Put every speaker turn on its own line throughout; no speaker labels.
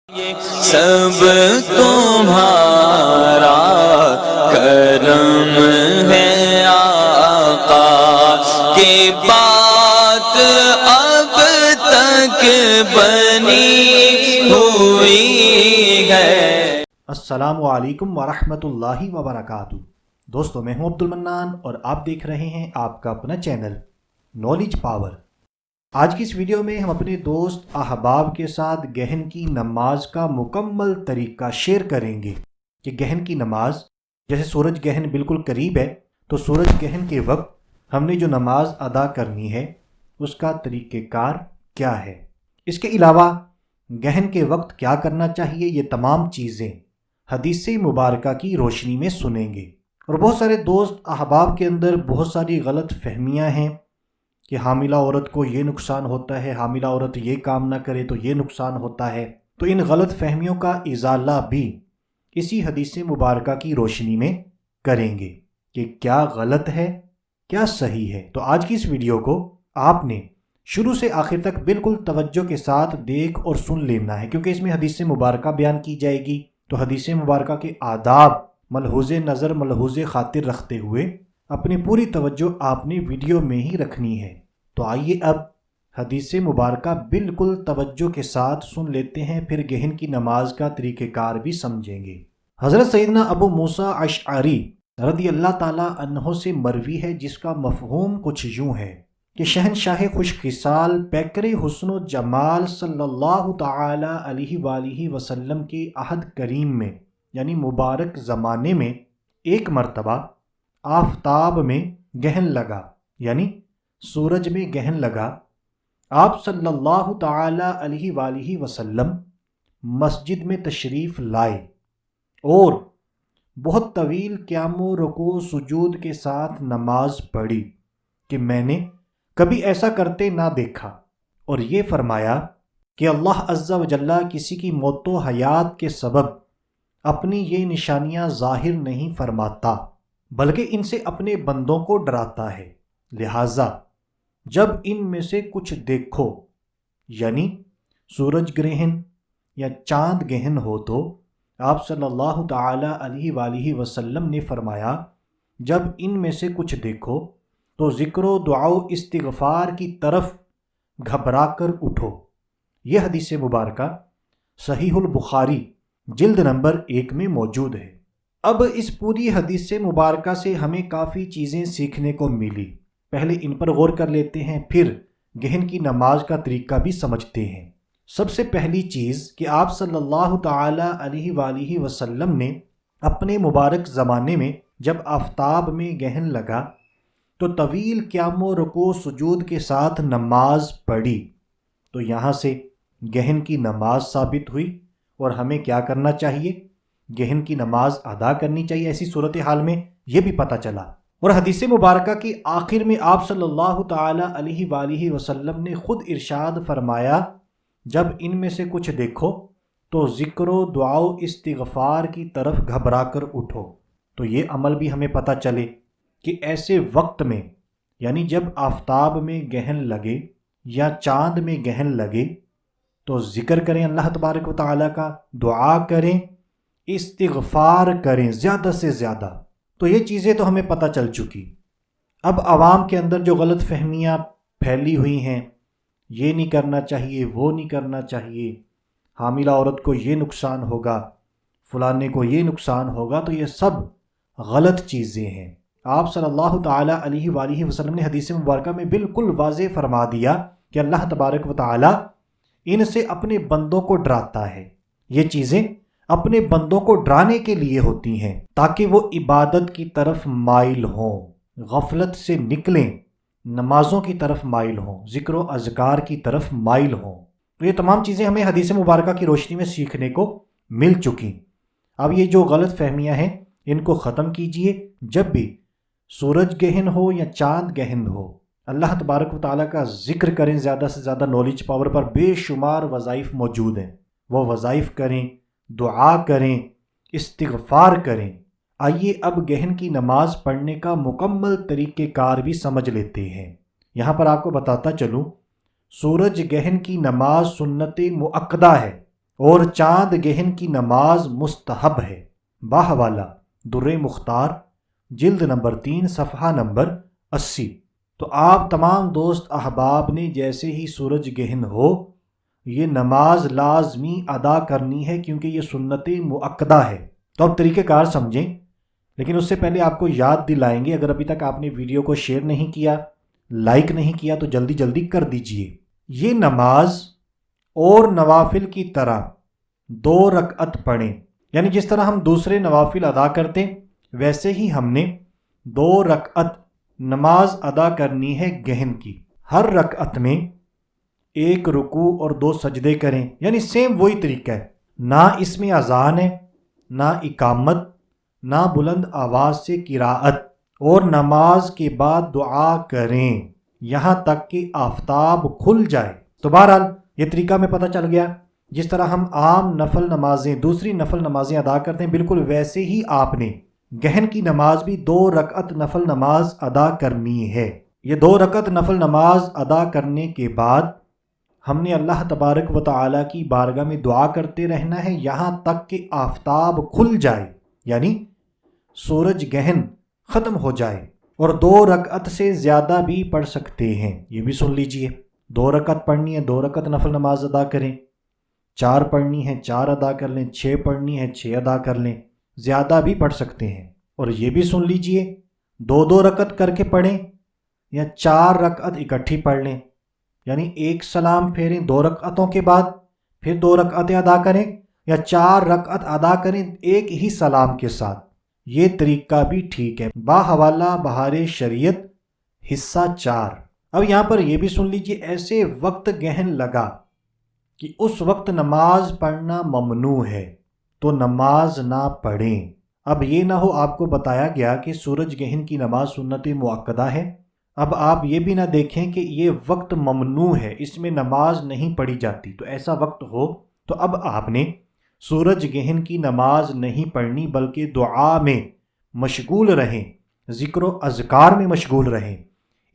یہ سب تمہارا کرم ہے آقا کہ بات اب تک بنی ہوئی ہے۔
السلام علیکم ورحمۃ اللہ وبرکاتہ۔ دوستو، میں ہوں عبد المنان اور آپ دیکھ رہے ہیں آپ کا اپنا چینل نالج پاور۔ آج کی اس ویڈیو میں ہم اپنے دوست احباب کے ساتھ گہن کی نماز کا مکمل طریقہ شیئر کریں گے کہ گہن کی نماز، جیسے سورج گہن بالکل قریب ہے تو سورج گہن کے وقت ہم نے جو نماز ادا کرنی ہے اس کا طریقہ کار کیا ہے۔ اس کے علاوہ گہن کے وقت کیا کرنا چاہیے، یہ تمام چیزیں حدیث مبارکہ کی روشنی میں سنیں گے۔ اور بہت سارے دوست احباب کے اندر بہت ساری غلط فہمیاں ہیں کہ حاملہ عورت کو یہ نقصان ہوتا ہے، حاملہ عورت یہ کام نہ کرے تو یہ نقصان ہوتا ہے۔ تو ان غلط فہمیوں کا ازالہ بھی اسی حدیث مبارکہ کی روشنی میں کریں گے کہ کیا غلط ہے کیا صحیح ہے۔ تو آج کی اس ویڈیو کو آپ نے شروع سے آخر تک بالکل توجہ کے ساتھ دیکھ اور سن لینا ہے، کیونکہ اس میں حدیث مبارکہ بیان کی جائے گی۔ تو حدیث مبارکہ کے آداب ملحوظ نظر ملحوظ خاطر رکھتے ہوئے اپنی پوری توجہ آپ نے ویڈیو میں ہی رکھنی ہے۔ تو آئیے اب حدیث مبارکہ بالکل توجہ کے ساتھ سن لیتے ہیں، پھر گہن کی نماز کا طریقہ کار بھی سمجھیں گے۔ حضرت سیدنا ابو موسیٰ اشعری رضی اللہ تعالیٰ عنہ سے مروی ہے، جس کا مفہوم کچھ یوں ہے کہ شہنشاہ خوش خصال پیکر حسن و جمال صلی اللہ تعالی علیہ وآلہ وسلم کے عہد کریم میں، یعنی مبارک زمانے میں، ایک مرتبہ آفتاب میں گہن لگا، یعنی سورج میں گہن لگا۔ آپ صلی اللہ تعالی علیہ وآلہ وسلم مسجد میں تشریف لائے اور بہت طویل قیام و رکوع سجود کے ساتھ نماز پڑھی کہ میں نے کبھی ایسا کرتے نہ دیکھا، اور یہ فرمایا کہ اللہ عز و جل کسی کی موت و حیات کے سبب اپنی یہ نشانیاں ظاہر نہیں فرماتا، بلکہ ان سے اپنے بندوں کو ڈراتا ہے۔ لہٰذا جب ان میں سے کچھ دیکھو، یعنی سورج گرہن یا چاند گہن ہو، تو آپ صلی اللہ تعالی علیہ وآلہ وسلم نے فرمایا جب ان میں سے کچھ دیکھو تو ذکر و دعا و استغفار کی طرف گھبرا کر اٹھو۔ یہ حدیث مبارکہ صحیح البخاری جلد نمبر 1 میں موجود ہے۔ اب اس پوری حدیث مبارکہ سے ہمیں کافی چیزیں سیکھنے کو ملی، پہلے ان پر غور کر لیتے ہیں، پھر گہن کی نماز کا طریقہ بھی سمجھتے ہیں۔ سب سے پہلی چیز کہ آپ صلی اللہ تعالی علیہ وآلہ وسلم نے اپنے مبارک زمانے میں جب آفتاب میں گہن لگا تو طویل قیام و رکوع سجود کے ساتھ نماز پڑھی۔ تو یہاں سے گہن کی نماز ثابت ہوئی، اور ہمیں کیا کرنا چاہیے، گہن کی نماز ادا کرنی چاہیے۔ ایسی صورتحال میں یہ بھی پتہ چلا۔ اور حدیث مبارکہ کی آخر میں آپ صلی اللہ تعالی علیہ وآلہ وسلم نے خود ارشاد فرمایا جب ان میں سے کچھ دیکھو تو ذکر و دعا و استغفار کی طرف گھبرا کر اٹھو۔ تو یہ عمل بھی ہمیں پتہ چلے کہ ایسے وقت میں، یعنی جب آفتاب میں گہن لگے یا چاند میں گہن لگے، تو ذکر کریں اللہ تبارک و تعالیٰ کا، دعا کریں، استغفار کریں زیادہ سے زیادہ۔ تو یہ چیزیں تو ہمیں پتہ چل چکی۔ اب عوام کے اندر جو غلط فہمیاں پھیلی ہوئی ہیں، یہ نہیں کرنا چاہیے، وہ نہیں کرنا چاہیے، حاملہ عورت کو یہ نقصان ہوگا، فلانے کو یہ نقصان ہوگا، تو یہ سب غلط چیزیں ہیں۔ آپ صلی اللہ تعالی علیہ وآلہ وسلم نے حدیث مبارکہ میں بالکل واضح فرما دیا کہ اللہ تبارک و تعالی ان سے اپنے بندوں کو ڈراتا ہے۔ یہ چیزیں اپنے بندوں کو ڈرانے کے لیے ہوتی ہیں تاکہ وہ عبادت کی طرف مائل ہوں، غفلت سے نکلیں، نمازوں کی طرف مائل ہوں، ذکر و اذکار کی طرف مائل ہوں۔ تو یہ تمام چیزیں ہمیں حدیث مبارکہ کی روشنی میں سیکھنے کو مل چکی۔ اب یہ جو غلط فہمیاں ہیں ان کو ختم کیجئے۔ جب بھی سورج گہن ہو یا چاند گہن ہو، اللہ تبارک و تعالیٰ کا ذکر کریں زیادہ سے زیادہ۔ نالج پاور پر بے شمار وظائف موجود ہیں، وہ وظائف کریں، دعا کریں، استغفار کریں۔ آئیے اب گہن کی نماز پڑھنے کا مکمل طریقہ کار بھی سمجھ لیتے ہیں۔ یہاں پر آپ کو بتاتا چلوں، سورج گہن کی نماز سنت مؤکدہ ہے، اور چاند گہن کی نماز مستحب ہے۔ باحوالہ در مختار جلد نمبر 3 صفحہ نمبر 80۔ تو آپ تمام دوست احباب نے جیسے ہی سورج گہن ہو یہ نماز لازمی ادا کرنی ہے، کیونکہ یہ سنت مؤکدہ ہے۔ تو اب طریقہ کار سمجھیں، لیکن اس سے پہلے آپ کو یاد دلائیں گے، اگر ابھی تک آپ نے ویڈیو کو شیئر نہیں کیا، لائک نہیں کیا تو جلدی جلدی کر دیجئے۔ یہ نماز اور نوافل کی طرح 2 رکعت پڑھیں، یعنی جس طرح ہم دوسرے نوافل ادا کرتے ویسے ہی ہم نے 2 رکعت نماز ادا کرنی ہے گہن کی۔ ہر رکعت میں 1 رکوع اور 2 سجدے کریں، یعنی سیم وہی طریقہ ہے، نہ اس میں اذان ہے، نہ اقامت، نہ بلند آواز سے قراءت، اور نماز کے بعد دعا کریں یہاں تک کہ آفتاب کھل جائے۔ تو بہرحال یہ طریقہ میں پتہ چل گیا، جس طرح ہم عام نفل نمازیں دوسری نفل نمازیں ادا کرتے ہیں بالکل ویسے ہی آپ نے گہن کی نماز بھی 2 رکعت نفل نماز ادا کرنی ہے۔ یہ 2 رکعت نفل نماز ادا کرنے کے بعد ہم نے اللہ تبارک و تعالیٰ کی بارگاہ میں دعا کرتے رہنا ہے یہاں تک کہ آفتاب کھل جائے، یعنی سورج گہن ختم ہو جائے۔ اور 2 رکعت سے زیادہ بھی پڑھ سکتے ہیں، یہ بھی سن لیجئے۔ 2 رکعت پڑھنی ہے 2 رکعت نفل نماز ادا کریں، 4 پڑھنی ہے 4 ادا کر لیں، 6 پڑھنی ہے 6 ادا کر لیں، زیادہ بھی پڑھ سکتے ہیں۔ اور یہ بھی سن لیجئے 2 رکعت کر کے پڑھیں یا 4 رکعت اکٹھی پڑھ لیں، یعنی 1 سلام پھیریں 2 رکعتوں کے بعد، پھر 2 رکعتیں ادا کریں، یا 4 رکعت ادا کریں ایک ہی سلام کے ساتھ، یہ طریقہ بھی ٹھیک ہے۔ باحوالہ بہار شریعت حصہ 4۔ اب یہاں پر یہ بھی سن لیجئے، ایسے وقت گہن لگا کہ اس وقت نماز پڑھنا ممنوع ہے تو نماز نہ پڑھیں۔ اب یہ نہ ہو آپ کو بتایا گیا کہ سورج گہن کی نماز سنت مؤکدہ ہے، اب آپ یہ بھی نہ دیکھیں کہ یہ وقت ممنوع ہے، اس میں نماز نہیں پڑھی جاتی، تو ایسا وقت ہو تو اب آپ نے سورج گہن کی نماز نہیں پڑھنی بلکہ دعا میں مشغول رہیں، ذکر و اذکار میں مشغول رہیں،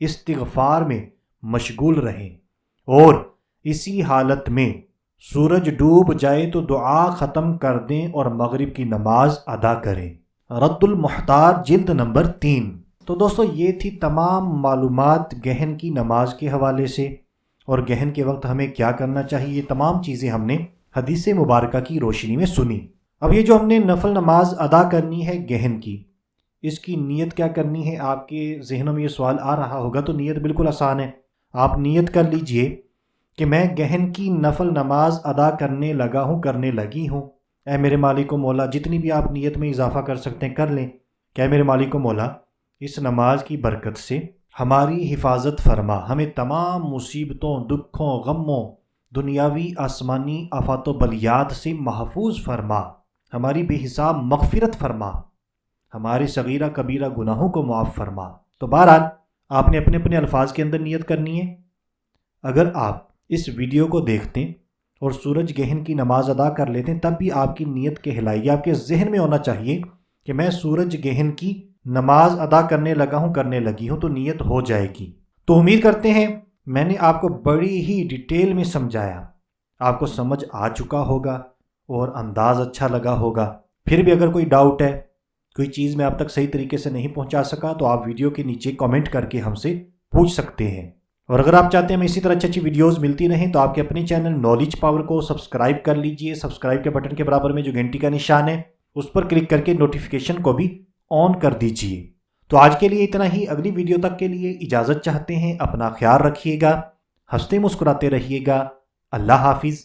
استغفار میں مشغول رہیں، اور اسی حالت میں سورج ڈوب جائے تو دعا ختم کر دیں اور مغرب کی نماز ادا کریں۔ رد المحتاج جلد نمبر 3۔ تو دوستو یہ تھی تمام معلومات گہن کی نماز کے حوالے سے، اور گہن کے وقت ہمیں کیا کرنا چاہیے، یہ تمام چیزیں ہم نے حدیث مبارکہ کی روشنی میں سنی۔ اب یہ جو ہم نے نفل نماز ادا کرنی ہے گہن کی، اس کی نیت کیا کرنی ہے؟ آپ کے ذہنوں میں یہ سوال آ رہا ہوگا، تو نیت بالکل آسان ہے۔ آپ نیت کر لیجئے کہ میں گہن کی نفل نماز ادا کرنے لگا ہوں، کرنے لگی ہوں۔ اے میرے مالک و مولا، جتنی بھی آپ نیت میں اضافہ کر سکتے ہیں کر لیں کہ اے میرے مالک و مولا، اس نماز کی برکت سے ہماری حفاظت فرما، ہمیں تمام مصیبتوں، دکھوں، غموں، دنیاوی آسمانی آفات و بلیات سے محفوظ فرما، ہماری بے حساب مغفرت فرما، ہمارے صغیرہ کبیرہ گناہوں کو معاف فرما۔ تو بہرحال آپ نے اپنے اپنے الفاظ کے اندر نیت کرنی ہے۔ اگر آپ اس ویڈیو کو دیکھتے اور سورج گہن کی نماز ادا کر لیتے ہیں تب بھی آپ کی نیت کہلائے گی، آپ کے ذہن میں ہونا چاہیے کہ میں سورج گہن کی نماز ادا کرنے لگا ہوں، کرنے لگی ہوں، تو نیت ہو جائے گی۔ تو امید کرتے ہیں میں نے آپ کو بڑی ہی ڈیٹیل میں سمجھایا، آپ کو سمجھ آ چکا ہوگا اور انداز اچھا لگا ہوگا۔ پھر بھی اگر کوئی ڈاؤٹ ہے، کوئی چیز میں آپ تک صحیح طریقے سے نہیں پہنچا سکا تو آپ ویڈیو کے نیچے کامنٹ کر کے ہم سے پوچھ سکتے ہیں۔ اور اگر آپ چاہتے ہیں میں اسی طرح اچھی ویڈیوز ملتی رہیں تو آپ کے اپنے چینل نالج پاور کو سبسکرائب کر لیجئے۔ سبسکرائب کے بٹن کے برابر میں جو گھنٹی کا نشان ہے اس پر کلک کر کے نوٹیفیکیشن کو بھی آن کر دیجئے۔ تو آج کے لیے اتنا ہی، اگلی ویڈیو تک کے لیے اجازت چاہتے ہیں، اپنا خیال رکھیے گا، ہنستے مسکراتے رہیے گا، اللہ حافظ۔